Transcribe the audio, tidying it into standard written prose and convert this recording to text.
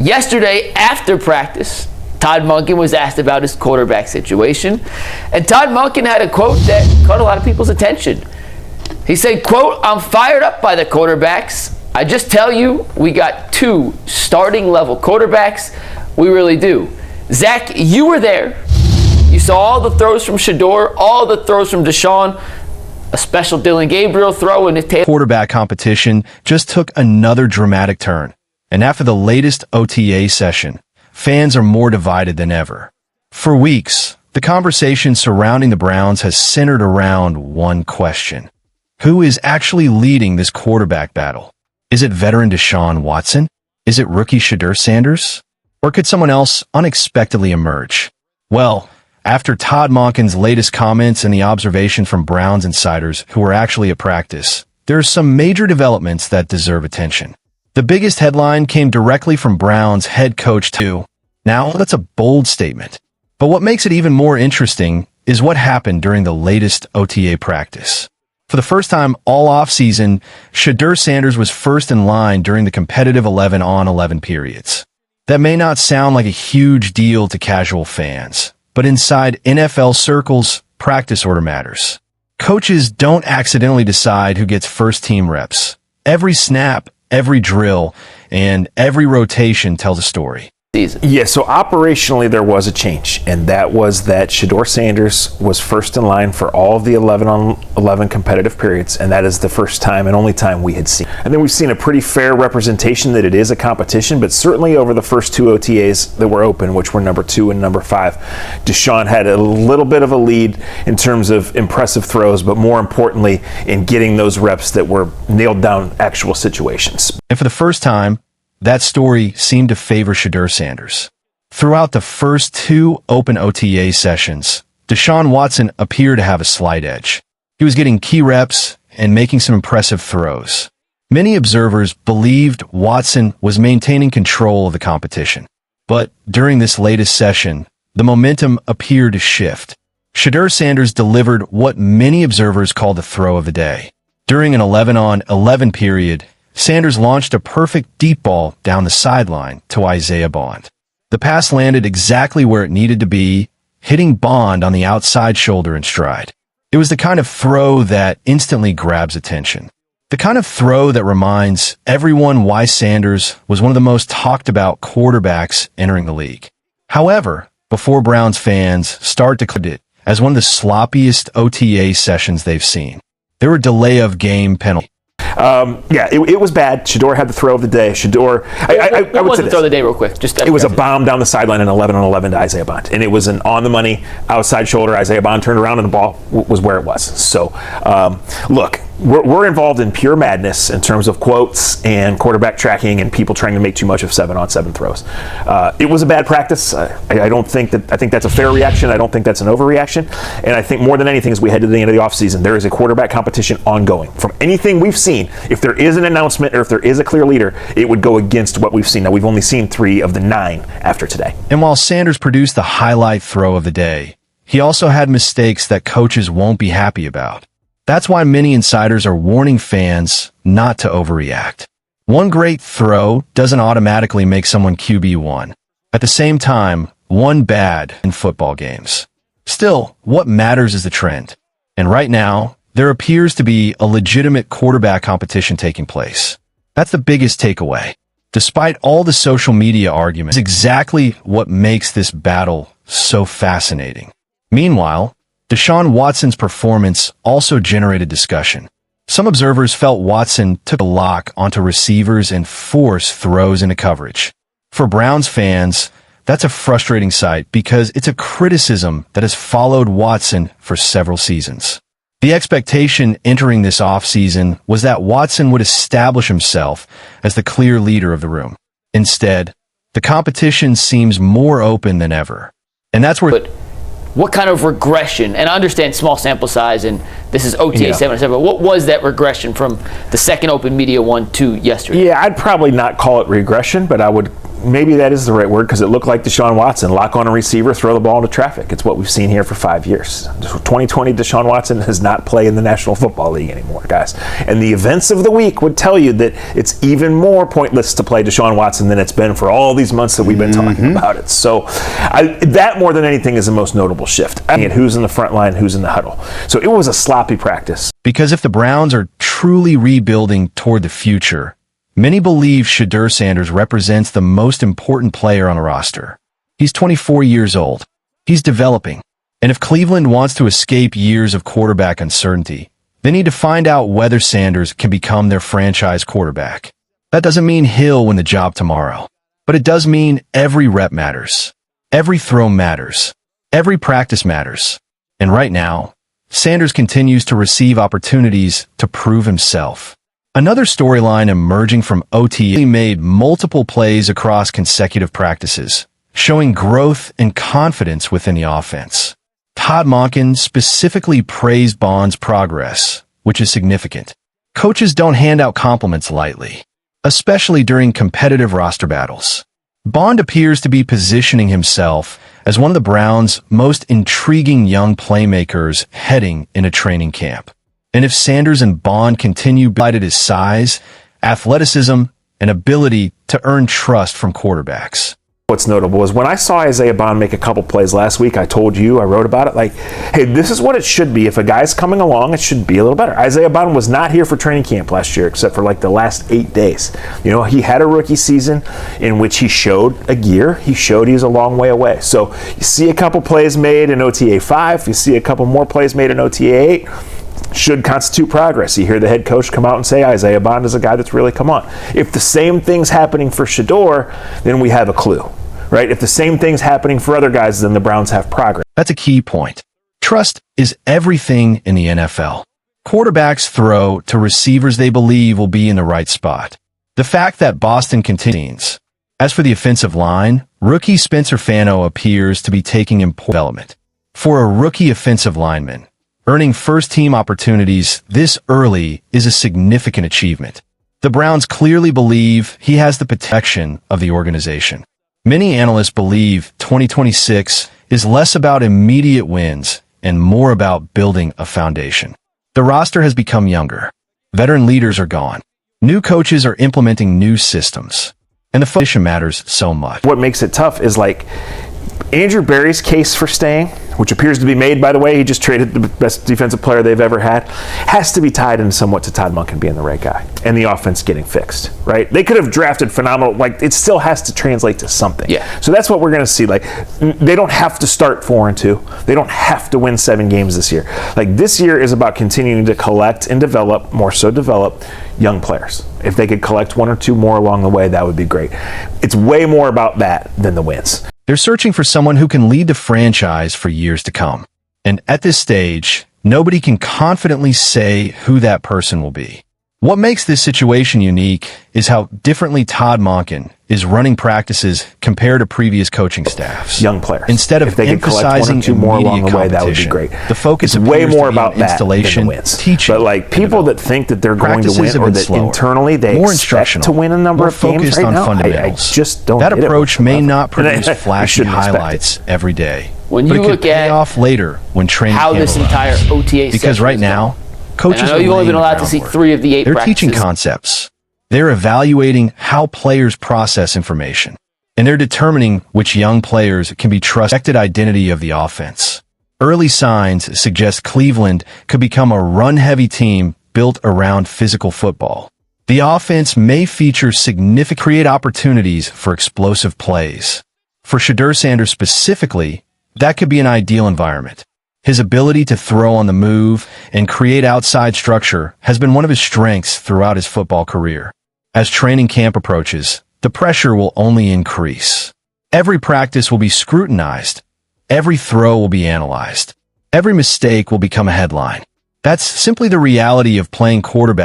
Yesterday, after practice, Todd Monken was asked about his quarterback situation, and Todd Monken had a quote that caught a lot of people's attention. He said, quote, "I'm fired up by the quarterbacks. I just tell you, we got 2 starting level quarterbacks. We really do." Zach, you were there. You saw all the throws from Shedeur, all the throws from Deshaun, a special Dylan Gabriel throw in his tail. Quarterback competition just took another dramatic turn. And after the latest OTA session, fans are more divided than ever. For weeks, the conversation surrounding the Browns has centered around one question. Who is actually leading this quarterback battle? Is it veteran Deshaun Watson? Is it rookie Shadur Sanders? Or could someone else unexpectedly emerge? Well, after Todd Monken's latest comments and the observation from Browns insiders who were actually at practice, there are some major developments that deserve attention. The biggest headline came directly from Browns head coach too. Now, that's a bold statement. But what makes it even more interesting is what happened during the latest OTA practice. For the first time all offseason, Shadur Sanders was first in line during the competitive 11-on-11 periods. That may not sound like a huge deal to casual fans, but inside NFL circles, practice order matters. Coaches don't accidentally decide who gets first-team reps. Every snap, every drill, and every rotation tells a story. Yeah, so operationally there was a change, and that was that Shedeur Sanders was first in line for all of the 11-on-11 competitive periods, and that is the first time and only time we had seen. And then we've seen a pretty fair representation that it is a competition, but certainly over the first 2 OTAs that were open, which were number 2 and number 5, Deshaun had a little bit of a lead in terms of impressive throws, but more importantly in getting those reps that were nailed down actual situations. And for the first time, that story seemed to favor Shadur Sanders. Throughout the first 2 open OTA sessions, Deshaun Watson appeared to have a slight edge. He was getting key reps and making some impressive throws. Many observers believed Watson was maintaining control of the competition. But during this latest session, the momentum appeared to shift. Shadur Sanders delivered what many observers called the throw of the day. During an 11-on-11 period, Sanders launched a perfect deep ball down the sideline to Isaiah Bond. The pass landed exactly where it needed to be, hitting Bond on the outside shoulder in stride. It was the kind of throw that instantly grabs attention. The kind of throw that reminds everyone why Sanders was one of the most talked about quarterbacks entering the league. However, before Browns fans start to declare it as one of the sloppiest OTA sessions they've seen, there were delay of game penalties. It was bad. Shedeur had the throw of the day. Shedeur, what was the throw of the day, real quick? It was a bomb down the sideline in 11-on-11 to Isaiah Bond, and it was an on-the-money outside shoulder. Isaiah Bond turned around, and the ball was where it was. So, look, we're involved in pure madness in terms of quotes and quarterback tracking and people trying to make too much of 7-on-7 throws. It was a bad practice. I think that's a fair reaction. I don't think that's an overreaction. And I think more than anything, as we head to the end of the offseason, there is a quarterback competition ongoing. From anything we've seen, if there is an announcement or if there is a clear leader, it would go against what we've seen. Now, we've only seen 3 of the 9 after today. And while Sanders produced the highlight throw of the day, he also had mistakes that coaches won't be happy about. That's why many insiders are warning fans not to overreact. One great throw doesn't automatically make someone QB1. At the same time, one bad in football games. Still, what matters is the trend. And right now, there appears to be a legitimate quarterback competition taking place. That's the biggest takeaway. Despite all the social media arguments, it's exactly what makes this battle so fascinating. Meanwhile, Deshaun Watson's performance also generated discussion. Some observers felt Watson took a lock onto receivers and forced throws into coverage. For Browns fans, that's a frustrating sight because it's a criticism that has followed Watson for several seasons. The expectation entering this offseason was that Watson would establish himself as the clear leader of the room. Instead, the competition seems more open than ever. And that's where... What kind of regression, and I understand small sample size, and this is OTA 7 but what was that regression from the second open media one to yesterday? Yeah, I'd probably not call it regression, but I would maybe that is the right word, because it looked like Deshaun Watson. Lock on a receiver, throw the ball into traffic. It's what we've seen here for 5 years. 2020 Deshaun Watson does not play in the National Football League anymore, guys. And the events of the week would tell you that it's even more pointless to play Deshaun Watson than it's been for all these months that we've been talking about it. So that more than anything is the most notable shift. And who's in the front line, who's in the huddle. So it was a sloppy practice. Because if the Browns are truly rebuilding toward the future, many believe Shadur Sanders represents the most important player on the roster. He's 24 years old. He's developing. And if Cleveland wants to escape years of quarterback uncertainty, they need to find out whether Sanders can become their franchise quarterback. That doesn't mean he'll win the job tomorrow, but it does mean every rep matters. Every throw matters. Every practice matters. And right now, Sanders continues to receive opportunities to prove himself. Another storyline emerging from OTA made multiple plays across consecutive practices, showing growth and confidence within the offense. Todd Monken specifically praised Bond's progress, which is significant. Coaches don't hand out compliments lightly, especially during competitive roster battles. Bond appears to be positioning himself as one of the Browns' most intriguing young playmakers heading into training camp. And if Sanders and Bond continue to his size, athleticism, and ability to earn trust from quarterbacks. What's notable is when I saw Isaiah Bond make a couple plays last week, I told you, I wrote about it, like, hey, this is what it should be. If a guy's coming along, it should be a little better. Isaiah Bond was not here for training camp last year, except for like the last 8 days. You know, he had a rookie season in which he showed a gear. He showed he was a long way away. So you see a couple plays made in OTA 5, you see a couple more plays made in OTA 8, should constitute progress. You hear the head coach come out and say Isaiah Bond is a guy that's really come on. If the same thing's happening for Shedeur, then we have a clue. Right? If the same thing's happening for other guys, then the Browns have progress. That's a key point. Trust is everything in the NFL. Quarterbacks throw to receivers they believe will be in the right spot. The fact that Boston continues. As for the offensive line, rookie Spencer Fano appears to be taking important development. For a rookie offensive lineman, earning first-team opportunities this early is a significant achievement. The Browns clearly believe he has the protection of the organization. Many analysts believe 2026 is less about immediate wins and more about building a foundation. The roster has become younger. Veteran leaders are gone. New coaches are implementing new systems. And the foundation matters so much. What makes it tough is like Andrew Berry's case for staying, which appears to be made, by the way, he just traded the best defensive player they've ever had, has to be tied in somewhat to Todd Monken being the right guy and the offense getting fixed, right? They could have drafted phenomenal, like it still has to translate to something. Yeah. So that's what we're going to see. Like they don't have to start 4-2. They don't have to win 7 games this year. Like this year is about continuing to collect and develop, more so develop young players. If they could collect 1 or 2 more along the way, that would be great. It's way more about that than the wins. They're searching for someone who can lead the franchise for years to come. And at this stage, nobody can confidently say who that person will be. What makes this situation unique is how differently Todd Monken is running practices compared to previous coaching staffs. Young players. Instead of if they emphasizing could collect 1 or 2 more along the way, that would be great. The focus is way more to be about on that installation, than the wins. teaching, but like people that think that they're going to Practices win, have or been that slower, internally they more expect to win a number more of games focused right on now, fundamentals. I just don't That get approach it may not produce I flashy shouldn't expect highlights every day. When but you it could look pay at off later when training how camp this arrives. entire OTA Because session right is now, going. coaches And I know are you've only been laying allowed to see groundwork. 3 of the 8 They're practices. teaching concepts. They're evaluating how players process information. And they're determining which young players can be trusted identity of the offense. Early signs suggest Cleveland could become a run-heavy team built around physical football. The offense may feature significant create opportunities for explosive plays. For Shadur Sanders specifically, that could be an ideal environment. His ability to throw on the move and create outside structure has been one of his strengths throughout his football career. As training camp approaches, the pressure will only increase. Every practice will be scrutinized. Every throw will be analyzed. Every mistake will become a headline. That's simply the reality of playing quarterback.